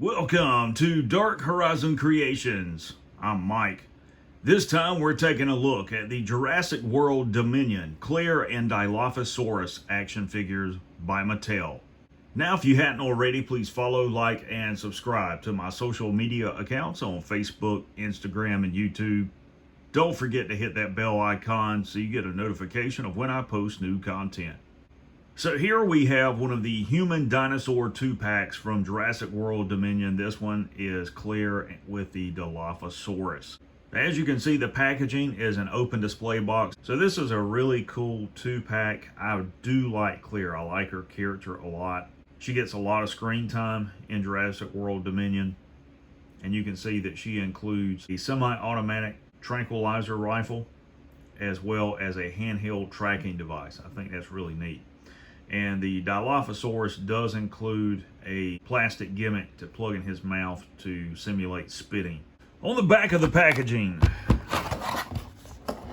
Welcome to Dark Horizon Creations. I'm Mike. This time we're taking a look at the Jurassic World Dominion Claire and Dilophosaurus action figures by Mattel. Now, if you hadn't already, please follow, like, and subscribe to my social media accounts on Facebook, Instagram, and YouTube. Don't forget to hit that bell icon so you get a notification of when I post new content. So here we have one of the human dinosaur 2-packs from Jurassic World Dominion. This one is Claire with the Dilophosaurus. As you can see, the packaging is an open display box. So this is a really cool 2-pack. I do like Claire. I like her character a lot. She gets a lot of screen time in Jurassic World Dominion. And you can see that she includes a semi-automatic tranquilizer rifle as well as a handheld tracking device. I think that's really neat. And the Dilophosaurus does include a plastic gimmick to plug in his mouth to simulate spitting. On the back of the packaging,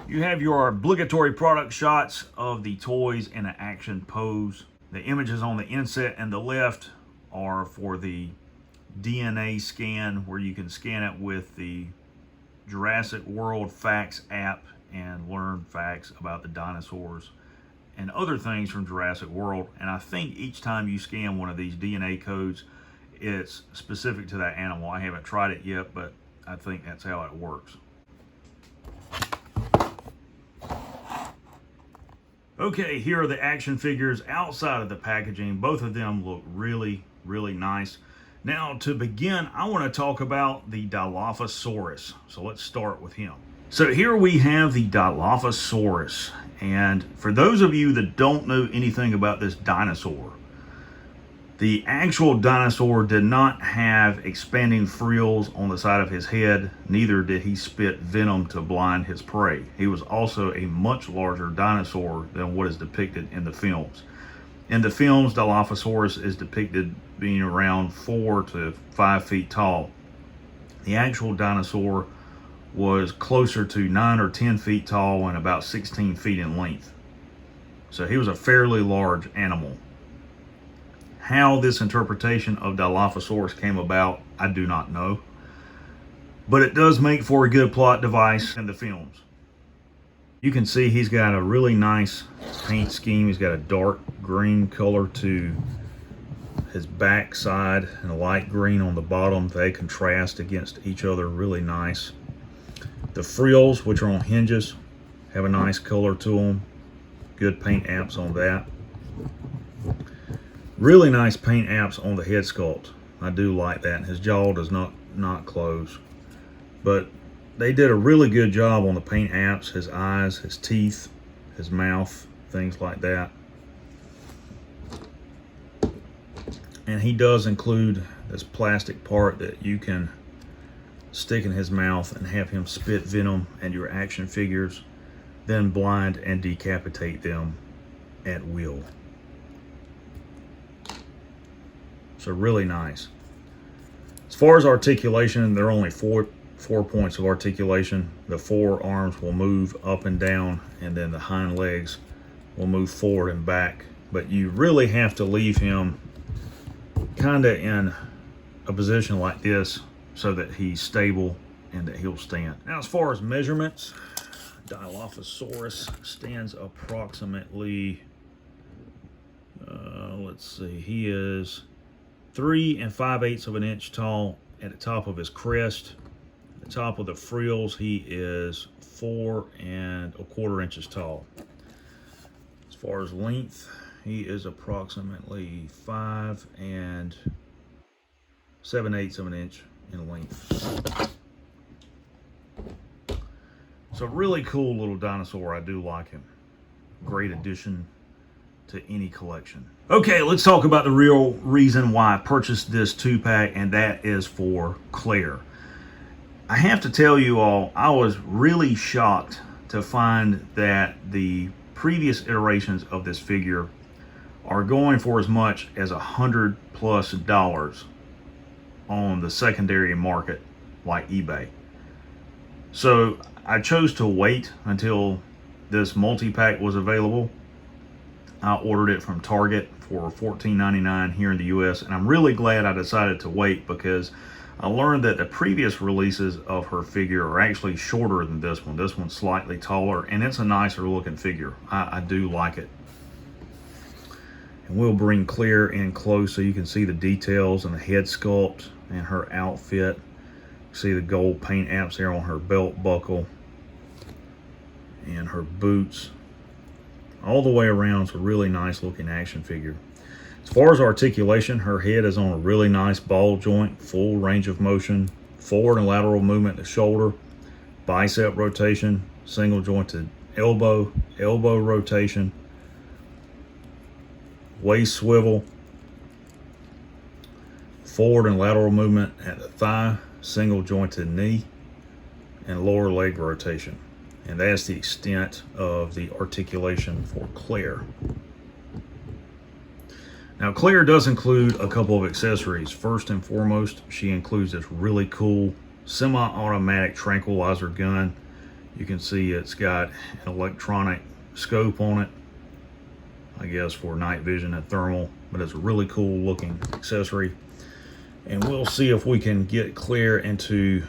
you have your obligatory product shots of the toys in an action pose. The images on the inset and the left are for the DNA scan, where you can scan it with the Jurassic World Facts app and learn facts about the dinosaurs and other things from Jurassic World. And I think each time you scan one of these DNA codes, it's specific to that animal. I haven't tried it yet, but I think that's how it works. Okay, here are the action figures outside of the packaging. Both of them look really, really nice. Now, to begin, I want to talk about the Dilophosaurus. So let's start with him. So here we have the Dilophosaurus. And for those of you that don't know anything about this dinosaur, the actual dinosaur did not have expanding frills on the side of his head. Neither did he spit venom to blind his prey. He was also a much larger dinosaur than what is depicted in the films. In the films, Dilophosaurus is depicted being around 4 to 5 feet tall. The actual dinosaur was closer to 9 or 10 feet tall and about 16 feet in length. So he was a fairly large animal. How this interpretation of Dilophosaurus came about, I do not know. But it does make for a good plot device in the films. You can see he's got a really nice paint scheme. He's got a dark green color to his back side and a light green on the bottom. They contrast against each other really nice. The frills, which are on hinges, have a nice color to them. Good paint apps on that. Really nice paint apps on the head sculpt. I do like that. His jaw does not close. But they did a really good job on the paint apps. His eyes, his teeth, his mouth, things like that. And he does include this plastic part that you can stick in his mouth and have him spit venom and your action figures, then blind and decapitate them at will. So really nice. As far as articulation, there are only four points of articulation. The forearms will move up and down, and then the hind legs will move forward and back. But you really have to leave him kind of in a position like this so that he's stable and that he'll stand. Now, as far as measurements, Dilophosaurus stands approximately, let's see, he is 3 5/8 of an inch tall at the top of his crest. At the top of the frills, he is 4 1/4 inches tall. As far as length, he is approximately 5 7/8 of an inch in length. So really cool little dinosaur. I do like him. Great addition to any collection. Okay, let's talk about the real reason why I purchased this 2-pack, and that is for Claire. I have to tell you all, I was really shocked to find that the previous iterations of this figure are going for as much as $100+ on the secondary market like eBay. So I chose to wait until this multi-pack was available. I ordered it from Target for $14.99 here in the US, and I'm really glad I decided to wait because I learned that the previous releases of her figure are actually shorter than this one. This one's slightly taller, and it's a nicer looking figure. I do like it. And we'll bring Claire in close so you can see the details and the head sculpt and her outfit. See the gold paint apps there on her belt buckle and her boots. All the way around, it's a really nice looking action figure. As far as articulation, her head is on a really nice ball joint, full range of motion, forward and lateral movement to shoulder, bicep rotation, single jointed elbow, elbow rotation, waist swivel, forward and lateral movement at the thigh, single jointed knee, and lower leg rotation. And that's the extent of the articulation for Claire. Now, Claire does include a couple of accessories. First and foremost, she includes this really cool semi-automatic tranquilizer gun. You can see it's got an electronic scope on it, I guess for night vision and thermal, but it's a really cool looking accessory. And we'll see if we can get Claire into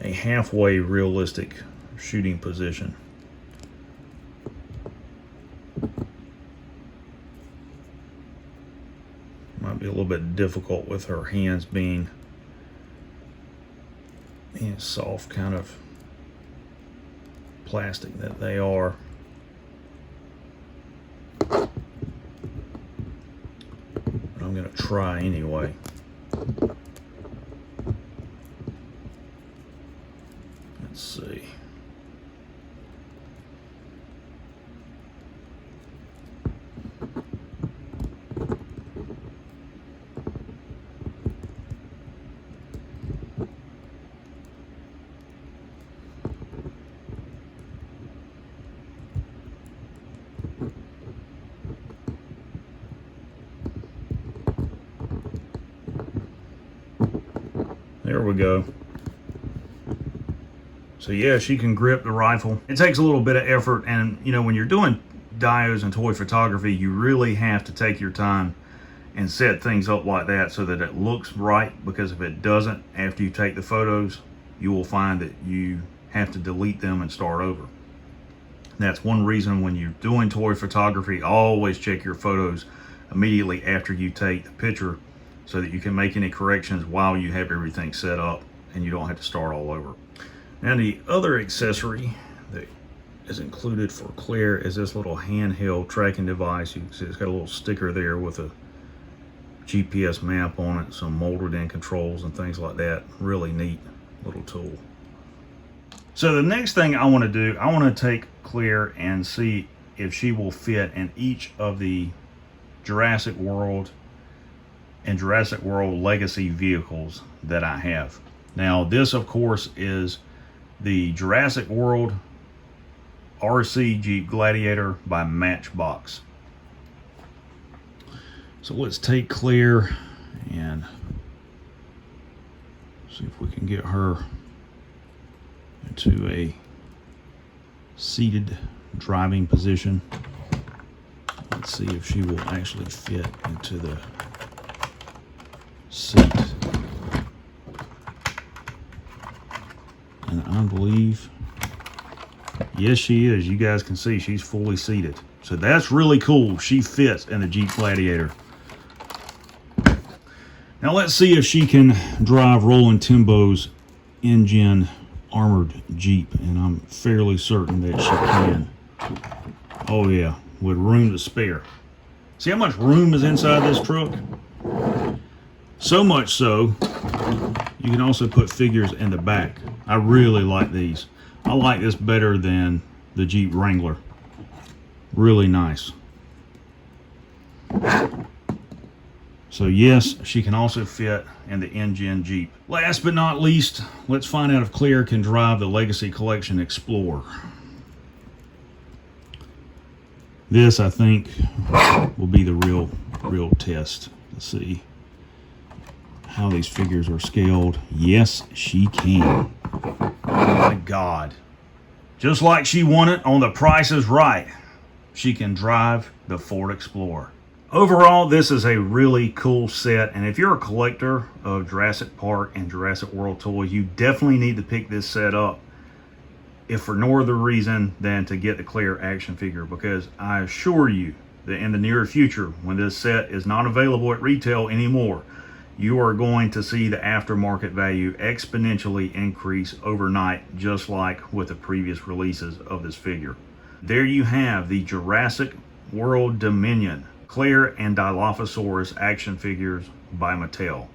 a halfway realistic shooting position. Might be a little bit difficult with her hands being soft kind of plastic that they are. But I'm going to try anyway. Let's see. There we go. So yeah, she can grip the rifle. It takes a little bit of effort, and you know, when you're doing dios and toy photography, you really have to take your time and set things up like that so that it looks right, because if it doesn't, after you take the photos, you will find that you have to delete them and start over. That's one reason when you're doing toy photography, always check your photos immediately after you take the picture, so that you can make any corrections while you have everything set up and you don't have to start all over. Now, the other accessory that is included for Claire is this little handheld tracking device. You can see it's got a little sticker there with a GPS map on it, some molded in controls and things like that. Really neat little tool. So the next thing I want to do, I want to take Claire and see if she will fit in each of the Jurassic World and Jurassic World Legacy vehicles that I have. Now, this of course is the Jurassic World RC Jeep Gladiator by Matchbox. So let's take Claire and see if we can get her into a seated driving position. Let's see if she will actually fit into the seat. And I believe, yes, she is. You guys can see she's fully seated. So that's really cool. She fits in the Jeep Gladiator. Now let's see if she can drive Roland Timbo's engine armored Jeep, and I'm fairly certain that she can. Oh yeah, with room to spare. See how much room is inside this truck? So much so, you can also put figures in the back. I really like these. I like this better than the Jeep Wrangler. Really nice. So yes, she can also fit in the engine Jeep. Last but not least, let's find out if Claire can drive the Legacy Collection Explorer. This, I think, will be the real test to see how these figures are scaled. Yes, she can. Oh my God. Just like she won it on The Price is Right. she can drive the Ford Explorer. Overall, this is a really cool set, and if you're a collector of Jurassic Park and Jurassic World toys, you definitely need to pick this set up, if for no other reason than to get the Claire action figure, because I assure you that in the near future, when this set is not available at retail anymore, you are going to see the aftermarket value exponentially increase overnight, just like with the previous releases of this figure. There you have the Jurassic World Dominion Claire and Dilophosaurus action figures by Mattel.